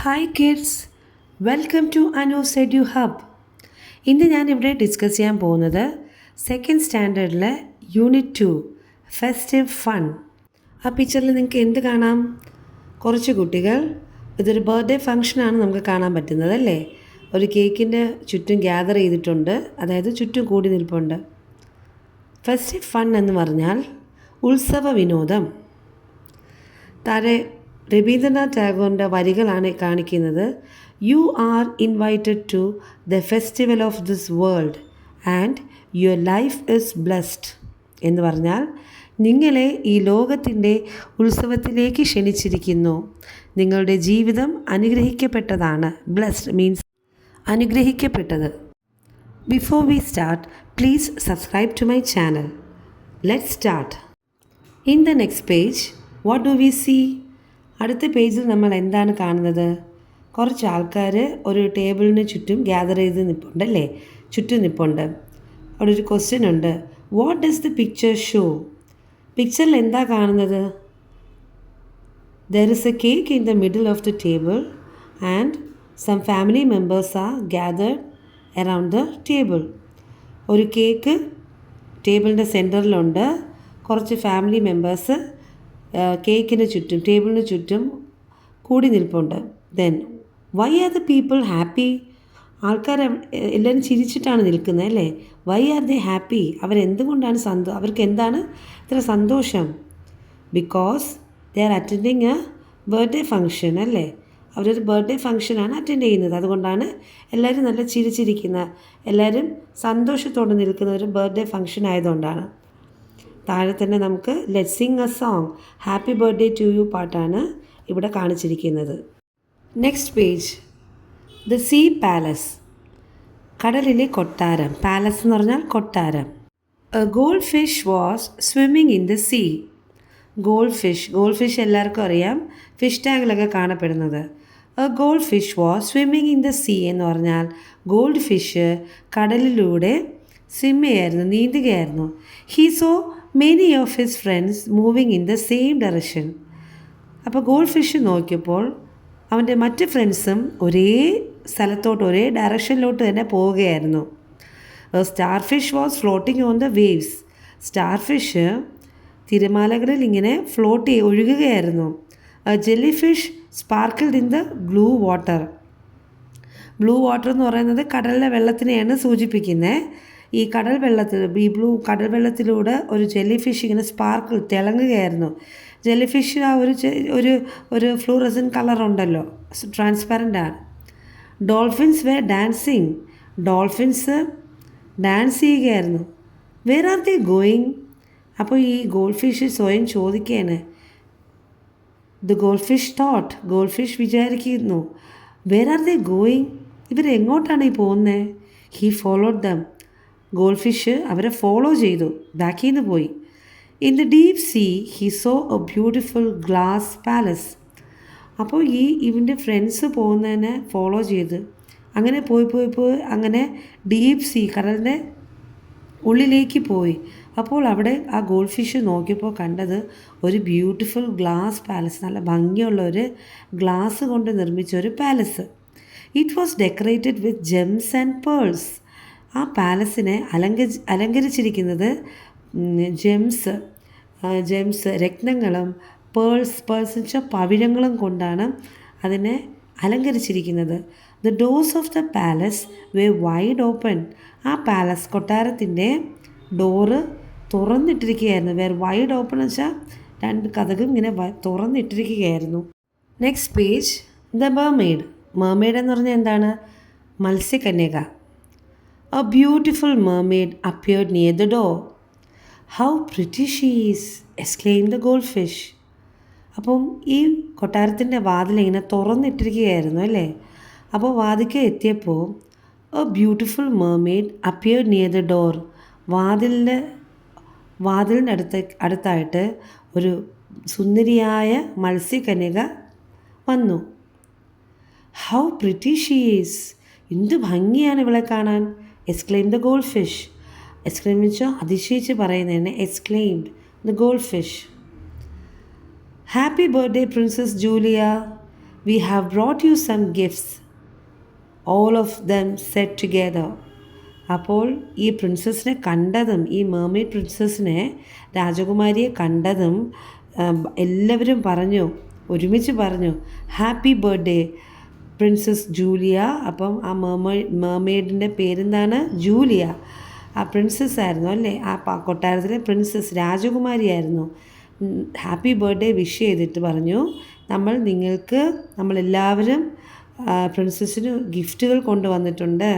Hi kids, welcome to Anu's edu hub. ഇന്ന് ഞാനിവിടെ discuss ചെയ്യാൻ പോകുന്നത് സെക്കൻഡ് സ്റ്റാൻഡേർഡിലെ യൂണിറ്റ് 2 ഫെസ്റ്റീവ് ഫൺ. ആ പിക്ചറിൽ നിങ്ങൾക്ക് എന്ത് കാണാം? കുറച്ച് കുട്ടികൾ, ഇതൊരു ബർത്ത്ഡേ ഫംഗ്ഷനാണ് നമുക്ക് കാണാൻ പറ്റുന്നത് അല്ലേ? ഒരു കേക്കിൻ്റെ ചുറ്റും ഗ്യാദർ ചെയ്തിട്ടുണ്ട്, അതായത് ചുറ്റും കൂടി നിൽപ്പുണ്ട്. ഫെസ്റ്റീവ് ഫൺ എന്ന് പറഞ്ഞാൽ ഉത്സവ വിനോദം. താഴെ രവീന്ദ്രനാഥ് ടാഗോറിൻ്റെ വരികളാണ് കാണിക്കുന്നത്. You are invited to the festival of this world and your life is blessed എന്ന് പറഞ്ഞാൽ നിങ്ങളെ ഈ ലോകത്തിൻ്റെ ഉത്സവത്തിലേക്ക് ക്ഷണിച്ചിരിക്കുന്നു. നിങ്ങളുടെ ജീവിതം അനുഗ്രഹിക്കപ്പെട്ടതാണ്. ബ്ലെസ്ഡ് മീൻസ് അനുഗ്രഹിക്കപ്പെട്ടത്. Before we start, please subscribe to my channel. Let's start. In the next page what do we see? അടുത്ത പേജിൽ നമ്മൾ എന്താണ് കാണുന്നത്? കുറച്ച് ആൾക്കാർ ഒരു ടേബിളിന് ചുറ്റും ഗ്യാദർ ചെയ്ത് നിൽപ്പുണ്ട് അല്ലേ? ചുറ്റും നിൽപ്പുണ്ട്. അവിടെ ഒരു ക്വസ്റ്റ്യൻ ഉണ്ട്. What does the picture show? പിക്ചറിൽ എന്താ കാണുന്നത്? There is a cake in the middle of the table and some family members are gathered around the table. ഒരു കേക്ക് ടേബിളിൻ്റെ സെൻറ്ററിലുണ്ട്. കുറച്ച് ഫാമിലി മെമ്പേഴ്സ് കേക്കിന് ചുറ്റും, ടേബിളിന് ചുറ്റും കൂടി നിൽപ്പുണ്ട്. Then why are the people happy? ആൾക്കാർ എല്ലാവരും ചിരിച്ചിട്ടാണ് നിൽക്കുന്നത് അല്ലേ? Why are they happy? അവരെന്തുകൊണ്ടാണ് അവർക്ക് എന്താണ് ഇത്ര സന്തോഷം? Because they are attending a birthday function അല്ലേ? അവരൊരു ബർത്ത്ഡേ ഫങ്ഷനാണ് അറ്റൻഡ് ചെയ്യുന്നത്. അതുകൊണ്ടാണ് എല്ലാവരും നല്ല ചിരിച്ചിരിക്കുന്നത്, എല്ലാവരും സന്തോഷത്തോടെ നിൽക്കുന്ന ഒരു ബർത്ത്ഡേ ഫങ്ഷൻ ആയതുകൊണ്ടാണ്. താഴെ തന്നെ നമുക്ക് let's sing a song, happy birthday to you പാട്ടാണ് ഇവിടെ കാണിച്ചിരിക്കുന്നത്. Next page, the sea palace, കടലിലെ കൊട്ടാരം. പാലസ് എന്ന് പറഞ്ഞാൽ കൊട്ടാരം. A gold fish was swimming in the sea. Gold fish എല്ലാവർക്കും അറിയാം, ഫിഷ് ടാങ്കിലൊക്കെ കാണപ്പെടുന്നത്. A gold fish was swimming in the sea എന്ന് പറഞ്ഞാൽ ഗോൾഡ് ഫിഷ് കടലിലൂടെ സ്വിമ്മ് ചെയ്യായിരുന്നു, നീന്തുകയായിരുന്നു. He saw many of his friends moving in the same direction. അപ്പോൾ ഗോൾഡ് ഫിഷ് നോക്കിയപ്പോൾ അവൻ്റെ മറ്റ് ഫ്രണ്ട്സും ഒരേ സ്ഥലത്തോട്ട്, ഒരേ ഡയറക്ഷനിലോട്ട് തന്നെ പോവുകയായിരുന്നു. Star fish was floating on the waves. Star fish തിരമാലകളിൽ ഇങ്ങനെ ഒഴുകുകയായിരുന്നു. Jelly fish sparkled in the blue water. Blue water എന്ന് പറയുന്നത് കടലിലെ വെള്ളത്തിനെയാണ് സൂചിപ്പിക്കുന്നത്. ഈ കടൽ വെള്ളത്തിലൂടെ ഒരു ജെല്ലി ഫിഷ് ഇങ്ങനെ തിളങ്ങുകയായിരുന്നു. ജെല്ലി ഫിഷ് ആ ഒരു ഫ്ലൂറസൻ കളറുണ്ടല്ലോ, ട്രാൻസ്പാരൻ്റ് ആണ്. Dolphins were dancing. Dolphins dance ചെയ്യുകയായിരുന്നു. Where are they going? അപ്പോൾ ഈ ഗോൾഡ് ഫിഷ് സ്വയം ചോദിക്കുകയാണ്. The gold fish thought, gold fish വിചാരിക്കുന്നു, വേർ ആർ ദേ ഗോയിങ്? ഇവരെങ്ങോട്ടാണ് ഈ പോകുന്നത്? He followed them. Gold fish അവരെ ഫോളോ ചെയ്തു, ബാക്കിൽ നിന്ന് പോയി. In the deep sea he saw a beautiful glass palace. അപ്പോൾ ഇവൻ്റെ ഫ്രണ്ട്സ് പോകുന്നതിനെ ഫോളോ ചെയ്ത് അങ്ങനെ പോയി അങ്ങനെ ഡീപ് സീ, കടലിൻ്റെ ഉള്ളിലേക്ക് പോയി. അപ്പോൾ അവിടെ ആ ഗോൾഡ് ഫിഷ് നോക്കിയപ്പോൾ കണ്ടത് ഒരു ബ്യൂട്ടിഫുൾ ഗ്ലാസ് പാലസ്, നല്ല ഭംഗിയുള്ള ഒരു ഗ്ലാസ് കൊണ്ട് നിർമ്മിച്ച ഒരു palace. It was decorated with Gems and pearls. ആ പാലസിനെ അലങ്കരിച്ചിരിക്കുന്നത് ജെംസ് രത്നങ്ങളും പേൾസ് എന്ന് വെച്ചാൽ പവിഴങ്ങളും കൊണ്ടാണ് അതിനെ അലങ്കരിച്ചിരിക്കുന്നത്. The doors of the palace were wide open. ആ പാലസ് കൊട്ടാരത്തിൻ്റെ ഡോറ് തുറന്നിട്ടിരിക്കുകയായിരുന്നു. വേർ വൈഡ് ഓപ്പൺ എന്ന് വെച്ചാൽ രണ്ട് കതകും ഇങ്ങനെ തുറന്നിട്ടിരിക്കുകയായിരുന്നു. Next page, the mermaid. Mermaid എന്ന് പറഞ്ഞാൽ എന്താണ്? മത്സ്യകന്യക. A beautiful mermaid appeared near the door. How pretty she is! exclaimed the goldfish. അപ്പം ഈ കൊട്ടാരത്തിൻ്റെ വാതിലിങ്ങനെ തുറന്നിട്ടിരിക്കുകയായിരുന്നു അല്ലേ? അപ്പോൾ വാതിൽക്ക് എത്തിയപ്പോൾ a beautiful mermaid appeared near the door. വാതിലിൻ്റെ അടുത്തായിട്ട് ഒരു സുന്ദരിയായ മത്സ്യകന്യക വന്നു. How pretty she is! എന്ത് ഭംഗിയാണ് ഇവളെ കാണാൻ! exclaimed the goldfish. exclaim എന്ന് വെച്ചാൽ അതിശയിച്ച് പറയുന്നതാണ്. exclaimed the goldfish. Happy birthday princess Julia. We have brought you some gifts. All of them said together. അപ്പോൾ ഈ പ്രിൻസസിനെ കണ്ടതും, ഈ മേർമെയ്ഡ് പ്രിൻസസിനെ, രാജകുമാരിയെ കണ്ടതും എല്ലാവരും പറഞ്ഞു, ഒരുമിച്ച് പറഞ്ഞു, ഹാപ്പി ബർത്ത്ഡേ പ്രിൻസസ് ജൂലിയ. അപ്പം ആ മേർമെയ്ഡിൻ്റെ പേരെന്താണ്? ജൂലിയ. ആ പ്രിൻസസ് ആയിരുന്നു അല്ലേ, ആ കൊട്ടാരത്തിലെ പ്രിൻസസ്, രാജകുമാരിയായിരുന്നു. ഹാപ്പി ബർത്ത്ഡേ വിഷ് ചെയ്തിട്ട് പറഞ്ഞു, നമ്മളെല്ലാവരും പ്രിൻസസിന് ഗിഫ്റ്റുകൾ കൊണ്ടുവന്നിട്ടുണ്ട്.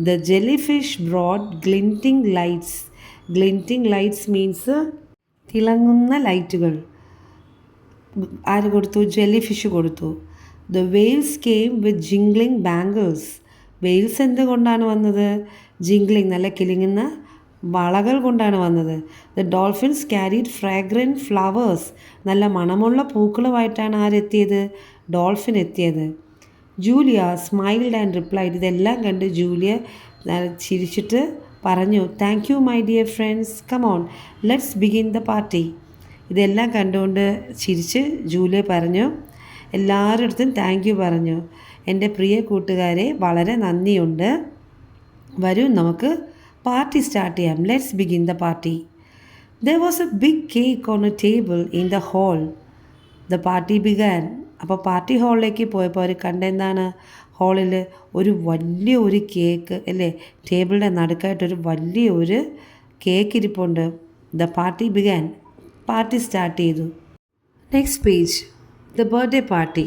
The jelly fish brought glinting lights. Glinting lights means തിളങ്ങുന്ന ലൈറ്റുകൾ. ആര് കൊടുത്തു? ജെല്ലി ഫിഷ് കൊടുത്തു. The whales came with jingling bangles. Whales എന്തുകൊണ്ടാണ് വന്നത്? ജിംഗ്ലിംഗ്, നല്ല കിലുങ്ങുന്ന വളകൾ കൊണ്ടാണ് വന്നത്. The dolphins carried fragrant flowers. നല്ല മണമുള്ള പൂക്കളുമായിട്ടാണ് ആരെത്തിയത്? ഡോൾഫിൻ എത്തിയത്. Julia smiled and replied. ഇതെല്ലാം കണ്ട് ജൂലിയ ചിരിച്ചിട്ട് പറഞ്ഞു, thank you my dear friends, come on let's begin the party. ഇതെല്ലാം കണ്ടുകൊണ്ട് ചിരിച്ച് ജൂലിയ പറഞ്ഞു, എല്ലാവരുടെ അടുത്തും താങ്ക് യു പറഞ്ഞു. എൻ്റെ പ്രിയ കൂട്ടുകാരെ, വളരെ നന്ദിയുണ്ട്. വരൂ, നമുക്ക് പാർട്ടി സ്റ്റാർട്ട് ചെയ്യാം. Let's begin the party. There was a big cake on a table in the hall. The party began. അപ്പോൾ പാർട്ടി ഹാളിലേക്ക് പോയപ്പോൾ അവർ കണ്ടെന്താണ്? ഹാളിൽ ഒരു കേക്ക് അല്ലേ, ടേബിളിൻ്റെ നടുക്കായിട്ടൊരു വലിയൊരു കേക്ക് ഇരിപ്പുണ്ട്. The party began. Party start ചെയ്തു. Next page, the birthday party.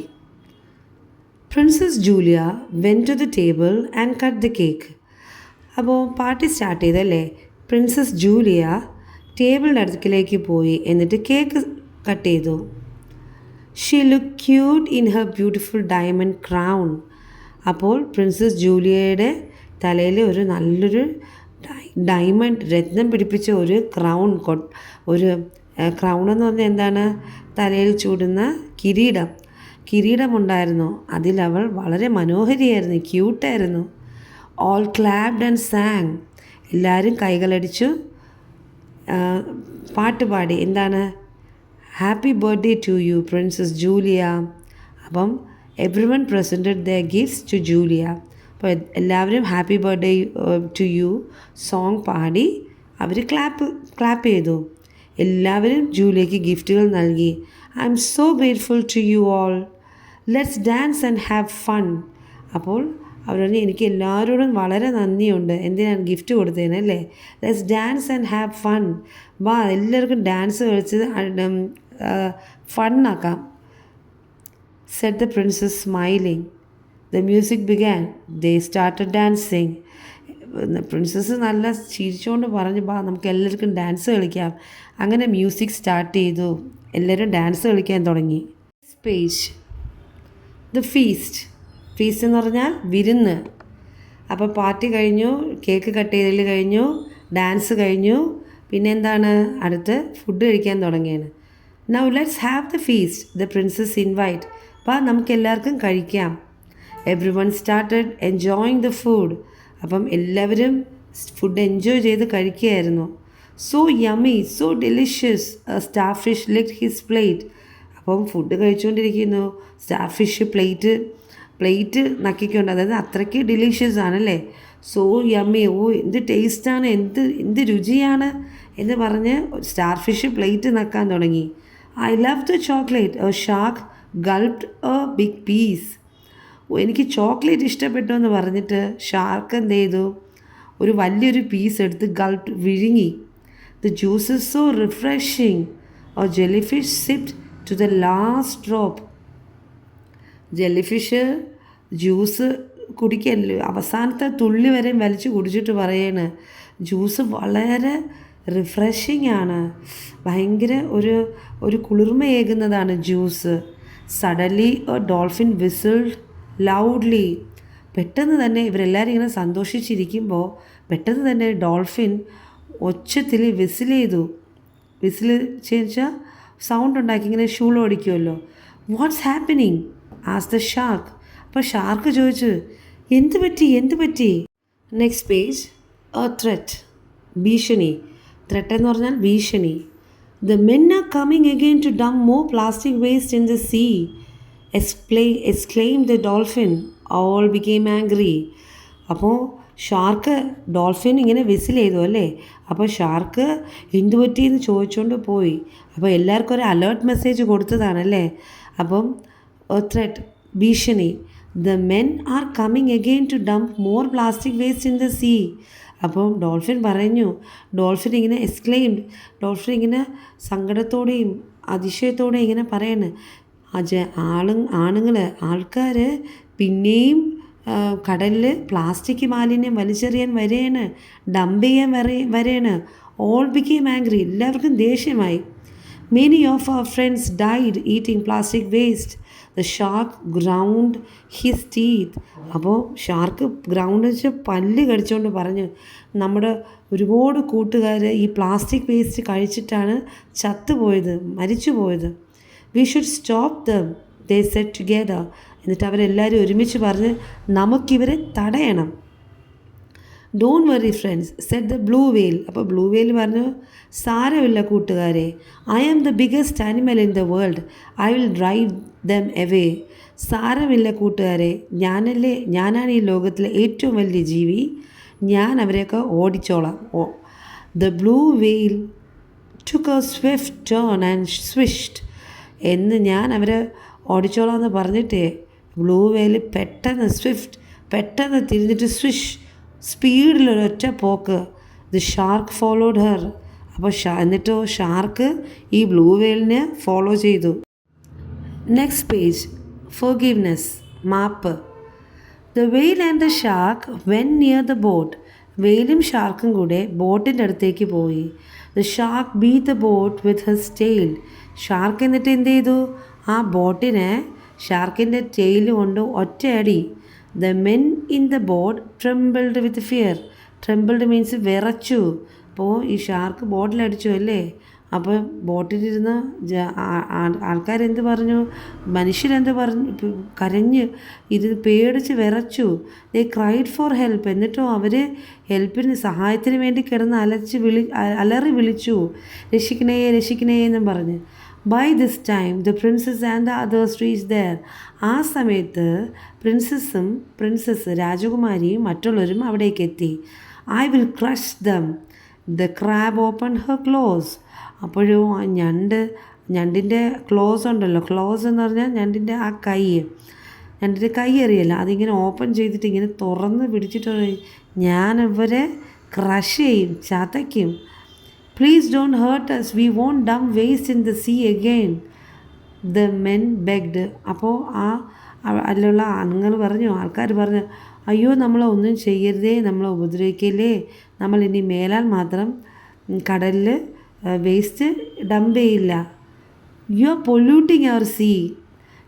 Princess Julia went to the table and cut the cake. അപ്പോൾ പാർട്ടി സ്റ്റാർട്ട് ചെയ്തല്ലേ. പ്രിൻസസ് ജൂലിയ ടേബിളിൻ്റെ അടുക്കിലേക്ക് പോയി, എന്നിട്ട് കേക്ക് കട്ട് ചെയ്തു. She look cute in her beautiful diamond crown. അപ്പോൾ princess ജൂലിയയുടെ തലയിൽ ഒരു നല്ലൊരു ഡയമണ്ട് രത്നം പിടിപ്പിച്ച ഒരു ക്രൗൺ, ഒരു ക്രൗൺ എന്ന് പറഞ്ഞാൽ എന്താണ്? തലയിൽ ചൂടുന്ന കിരീടമുണ്ടായിരുന്നു. അതിലവൾ വളരെ മനോഹരിയായിരുന്നു, ക്യൂട്ടായിരുന്നു. All clapped and sang. എല്ലാവരും കൈകളടിച്ചു, പാട്ടുപാടി. എന്താണ്? Happy birthday to you princess Julia. അപ്പം everyone presented the gifts to Julia. അപ്പോൾ എല്ലാവരും happy birthday to you song പാടി അവർ ക്ലാപ്പ് ചെയ്തു. എല്ലാവരും ജൂലിയയ്ക്ക് ഗിഫ്റ്റുകൾ നൽകി. I'm so grateful to you all, let's dance and have fun. അപ്പോൾ അവർ പറഞ്ഞു, എനിക്ക് എല്ലാവരോടും വളരെ നന്ദിയുണ്ട്. എന്തിനാണ് ഗിഫ്റ്റ് കൊടുത്തതിന് അല്ലേ. Let's dance and have fun. വാ, എല്ലാവർക്കും ഡാൻസ് കളിച്ച് ഫണ്ണാക്കാം. Said the princess smiling. The music began. They started dancing. Princess നല്ല ചിരിച്ചുകൊണ്ട് പറഞ്ഞു, വാ നമുക്ക് എല്ലാവർക്കും ഡാൻസ് കളിക്കാം. അങ്ങനെ മ്യൂസിക് സ്റ്റാർട്ട് ചെയ്തു. എല്ലാവരും ഡാൻസ് കളിക്കാൻ തുടങ്ങി. Page, the feast. ഫീസ്റ്റ് എന്ന് പറഞ്ഞാൽ വിരുന്ന്. അപ്പോൾ പാർട്ടി കഴിഞ്ഞു, കേക്ക് കട്ട് ചെയ്തൽ കഴിഞ്ഞു, ഡാൻസ് കഴിഞ്ഞു, പിന്നെ എന്താണ്? അടുത്ത് ഫുഡ് കഴിക്കാൻ തുടങ്ങിയാണ്. Now let's have the feast, the princess invite. അപ്പോൾ നമുക്ക് എല്ലാവർക്കും കഴിക്കാം. Everyone started enjoying the food. അപ്പം എല്ലാവരും ഫുഡ് എൻജോയ് ചെയ്ത് കഴിക്കുകയായിരുന്നു. So yummy, so delicious. Star fish licked his plate. അപ്പം ഫുഡ് കഴിച്ചുകൊണ്ടിരിക്കുന്നു, സ്റ്റാർ ഫിഷ് പ്ലേറ്റ് നക്കിക്കൊണ്ട്, അതായത് അത്രയ്ക്ക് ഡിലീഷ്യസ് ആണല്ലേ. സോ യമ്മി, ഓ എന്ത് ടേസ്റ്റാണ്, എന്ത് രുചിയാണ് എന്ന് പറഞ്ഞ് സ്റ്റാർ ഫിഷ് പ്ലേറ്റ് നക്കാൻ തുടങ്ങി. I love the chocolate. A shark gulped a big piece. എനിക്ക് ചോക്ലേറ്റ് ഇഷ്ടപ്പെട്ടു എന്ന് പറഞ്ഞിട്ട് ഷാർക്ക് എന്ത് ചെയ്തു? ഒരു വലിയൊരു പീസ് എടുത്ത് ഗൾപ്ഡ്, വിഴുങ്ങി. The juice is so refreshing. A jelly fish sipped to the last drop. Jellyfish juice കുടിക്കല്ലോ, അവസാനത്തെ തുള്ളി വരെ വലിച്ച് കുടിച്ചിട്ട് പറയാണ്, ജ്യൂസ് വളരെ റിഫ്രഷിംഗ് ആണ്, ഭയങ്കര ഒരു കുളിർമയേകുന്നതാണ് juice. Suddenly A dolphin വിസിൽഡ് loudly. പെട്ടെന്ന് തന്നെ ഇവരെല്ലാവരും ഇങ്ങനെ സന്തോഷിച്ചിരിക്കുമ്പോൾ പെട്ടെന്ന് തന്നെ ഡോൾഫിൻ ഒച്ചത്തിൽ വിസിൽ ചെയ്തു. വിസിൽ വെച്ചാൽ സൗണ്ട് ഉണ്ടാക്കി ഇങ്ങനെ Jules ഓടിക്കുമല്ലോ. What's happening as the shark. അപ്പോൾ ഷാർക്ക് ചോദിച്ചു, എന്ത് പറ്റി? നെക്സ്റ്റ് പേജ്, എ ത്രെറ്റ്, ഭീഷണി. ത്രെറ്റ് എന്ന് പറഞ്ഞാൽ ഭീഷണി. The men are coming again to dump more plastic waste in the see. exclaimed the dolphin. All became angry. അപ്പോൾ shark dolphin ഇങ്ങനെ വിസിൽ ചെയ്തു അല്ലേ. അപ്പോൾ ഷാർക്ക് എന്തു പറ്റിയെന്ന് ചോദിച്ചുകൊണ്ട് പോയി. അപ്പോൾ എല്ലാവർക്കും ഒരു അലേർട്ട് മെസ്സേജ് കൊടുത്തതാണല്ലേ. അപ്പം ത്രെറ്റ്, ഭീഷണി. The men are coming again to dump more plastic waste in the sea. അപ്പോൾ ഡോൾഫിൻ പറഞ്ഞു, ഡോൾഫിൻ ഇങ്ങനെ എക്സ്ക്ലെയിംഡ്, ഡോൾഫിൻ ഇങ്ങനെ സങ്കടത്തോടെയും അതിശയത്തോടെയും ഇങ്ങനെ പറയാണ്, ആൾക്കാർ പിന്നെയും കടലിൽ പ്ലാസ്റ്റിക് മാലിന്യം വലിച്ചെറിയാൻ വരെയാണ്, ഡംപ് ചെയ്യാൻ വരെയാണ്. All became angry. എല്ലാവർക്കും ദേഷ്യമായി. Many of our friends died eating plastic waste. The shark ground his teeth. അപ്പോൾ ഷാർക്ക് ഗ്രൗണ്ട് വെച്ച് പല്ല് കടിച്ചുകൊണ്ട് പറഞ്ഞു, നമ്മുടെ ഒരുപാട് കൂട്ടുകാർ ഈ പ്ലാസ്റ്റിക് വേസ്റ്റ് കഴിച്ചിട്ടാണ് ചത്തുപോയത്, മരിച്ചു പോയത്. We should stop them, they said together. എന്നിട്ട് അവരെല്ലാവരും ഒരുമിച്ച് പറഞ്ഞ് നമുക്കിവരെ തടയണം. Don't worry friends, said the blue whale. അപ്പോൾ ബ്ലൂ വെയിൽ പറഞ്ഞു, സാരമില്ല കൂട്ടുകാരെ, I am the biggest animal in the world, I will drive them away. സാരമില്ല കൂട്ടുകാരെ, ഞാനാണ് ഈ ലോകത്തിലെ ഏറ്റവും വലിയ ജീവി, ഞാൻ അവരെയൊക്കെ ഓടിച്ചോളാം. The blue whale took a swift turn and swished. എന്ന് ഞാൻ അവരെ ഓടിച്ചോളാം എന്ന് പറഞ്ഞിട്ട് ബ്ലൂ വെയിൽ പെട്ടെന്ന് തിരിഞ്ഞിട്ട് സ്വിഷ്, സ്പീഡിലൊരൊറ്റ പോക്ക്. The shark followed her. അപ്പോൾ എന്നിട്ടോ ഷാർക്ക് ഈ ബ്ലൂ വെയിലിനെ ഫോളോ ചെയ്തു. നെക്സ്റ്റ് പേജ്, ഫോർഗിവ്നെസ്, മാപ്പ്. The whale and the shark went near the boat. വെയിലും ഷാർക്കും കൂടെ ബോട്ടിൻ്റെ അടുത്തേക്ക് പോയി. The shark beat the boat with his tail. Shark എന്നിട്ട് എന്ത് ചെയ്തു, ആ ബോട്ടിനെ ഷാർക്കിൻ്റെ ടെയിൽ കൊണ്ട് ഒറ്റയടി. The men in the boat trembled with fear. Trembled means വിറച്ചു. അപ്പോൾ ഈ ഷാർക്ക് ബോട്ടിലടിച്ചു അല്ലേ. അപ്പോൾ ബോട്ടിലിരുന്ന ആൾക്കാരെന്ത് പറഞ്ഞു, മനുഷ്യരെന്ത് പറഞ്ഞു, കരഞ്ഞ് പേടിച്ച് വിറച്ചു. ദേ ക്രൈഡ് ഫോർ ഹെൽപ്പ്. എന്നിട്ടോ അവർ ഹെൽപ്പിന്, സഹായത്തിന് വേണ്ടി കിടന്ന് അലറി വിളിച്ചു, രക്ഷിക്കണേ എന്നും പറഞ്ഞ്. By this time the princess and the others reach there. ആ സമയത്ത് പ്രിൻസസ് രാജകുമാരിയും മറ്റുള്ളവരും അവിടേക്ക് എത്തി. I will crush them. The crab open her claws. അപ്പോഴും ആ ഞണ്ടിൻ്റെ ക്ലോസ് ഉണ്ടല്ലോ, ക്ലോസ് എന്ന് പറഞ്ഞാൽ ഞണ്ടിൻ്റെ ആ ഞണ്ടിൻ്റെ കൈ അറിയില്ല, അതിങ്ങനെ ഓപ്പൺ ചെയ്തിട്ട് ഇങ്ങനെ തുറന്ന് പിടിച്ചിട്ട് ഞാൻ ഇവരെ ക്രഷ് ചെയ്യും, ചതയ്ക്കും. Please don't hurt us, we won't dump waste in the sea again, the men begged. അപ്പോൾ അതിലുള്ള ആൾക്കാർ പറഞ്ഞു, അയ്യോ നമ്മളെ ഒന്നും ചെയ്യരുതേ, നമ്മളെ ഉപദ്രവിക്കല്ലേ, നമ്മൾ ഇനി മേലാൽ മാത്രം കടലിൽ വേസ്റ്റ് ഡംപ് ചെയ്യില്ല. You are polluting our sea,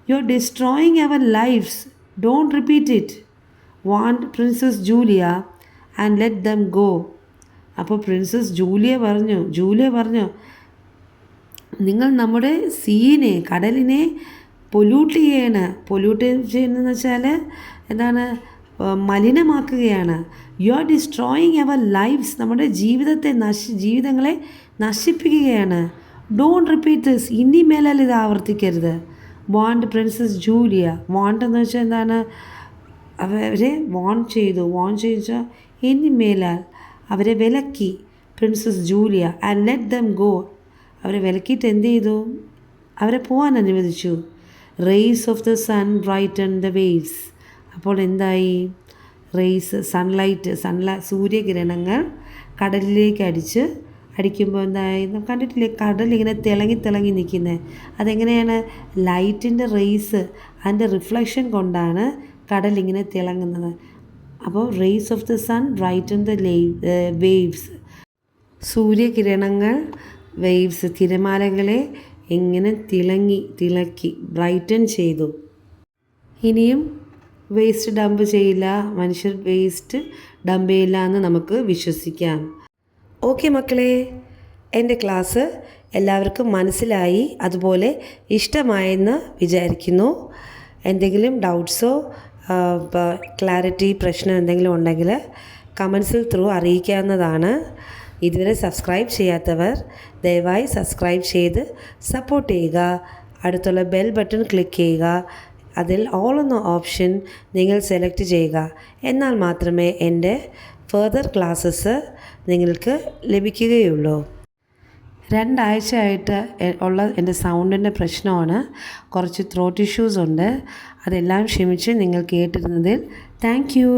you are destroying our lives, don't repeat it, warned princess Julia and let them go. അപ്പോൾ പ്രിൻസസ് ജൂലിയ പറഞ്ഞു നിങ്ങൾ നമ്മുടെ സീനെ, കടലിനെ പൊല്യൂട്ട് ചെയ്യുന്നതെന്ന് വെച്ചാൽ എന്താണ്, മലിനമാക്കുകയാണ്. You are destroying our lives, നമ്മുടെ ജീവിതങ്ങളെ നശിപ്പിക്കുകയാണ്. ഡോണ്ട് റിപ്പീറ്റ് ദിസ്, ഇനി മേലാൽ ഇത് ആവർത്തിക്കരുത്. Warned princess Julia. വാണ്ട് എന്ന് വെച്ചാൽ എന്താണ്, അവരെ വാൺ ചെയ്തു വെച്ചാൽ ഇനി മേലാൽ അവരെ വിലക്കി. Princess Julia and let them go. അവരെ വിലക്കിയിട്ട് എന്ത് ചെയ്തു, അവരെ പോകാൻ അനുവദിച്ചു. Rays of the sun brighten the waves. അപ്പോൾ എന്തായി, സൂര്യകിരണങ്ങൾ കടലിലേക്ക് അടിക്കുമ്പോൾ എന്തായി, കണ്ടിട്ടില്ലേ കടലിങ്ങനെ തിളങ്ങി നിൽക്കുന്നത്. അതെങ്ങനെയാണ്, ലൈറ്റിൻ്റെ റേസ്, അതിൻ്റെ റിഫ്ലക്ഷൻ കൊണ്ടാണ് കടലിങ്ങനെ തിളങ്ങുന്നത്. അപ്പോൾ rays of the sun brighten the waves. സൂര്യകിരണങ്ങൾ വേവ്സ്, തിരമാലകളെ ഇങ്ങനെ തിളക്കി ബ്രൈറ്റൻ ചെയ്തു. ഇനിയും വേസ്റ്റ് ഡംപ് ചെയ്യില്ല, മനുഷ്യർ വേസ്റ്റ് ഡംപ് ചെയ്യില്ല എന്ന് നമുക്ക് വിശ്വസിക്കാം. ഓക്കെ മക്കളെ, എൻ്റെ ക്ലാസ് എല്ലാവർക്കും മനസ്സിലായി, അതുപോലെ ഇഷ്ടമായെന്ന് വിചാരിക്കുന്നു. എന്തെങ്കിലും ഡൗട്ട്സോ ക്ലാരിറ്റി പ്രശ്നം എന്തെങ്കിലും ഉണ്ടെങ്കിൽ കമൻസിൽ ത്രൂ അറിയിക്കാവുന്നതാണ്. ഇതുവരെ സബ്സ്ക്രൈബ് ചെയ്യാത്തവർ ദയവായി സബ്സ്ക്രൈബ് ചെയ്ത് സപ്പോർട്ട് ചെയ്യുക. അടുത്തുള്ള ബെൽ ബട്ടൺ ക്ലിക്ക് ചെയ്യുക. അതിൽ ഓൾ എന്ന ഓപ്ഷൻ നിങ്ങൾ സെലക്ട് ചെയ്യുക. എന്നാൽ മാത്രമേ എൻ്റെ ഫർദർ ക്ലാസ്സസ് നിങ്ങൾക്ക് ലഭിക്കുകയുള്ളൂ. 2 ആഴ്ചയായിട്ട് ഉള്ള എൻ്റെ സൗണ്ടിൻ്റെ പ്രശ്നമാണ്. കുറച്ച് ത്രോട്ട് ഇഷ്യൂസ് ഉണ്ട്. അതെല്ലാം ക്ഷമിച്ച് നിങ്ങൾ കേട്ടിരുന്നതിൽ താങ്ക് യു.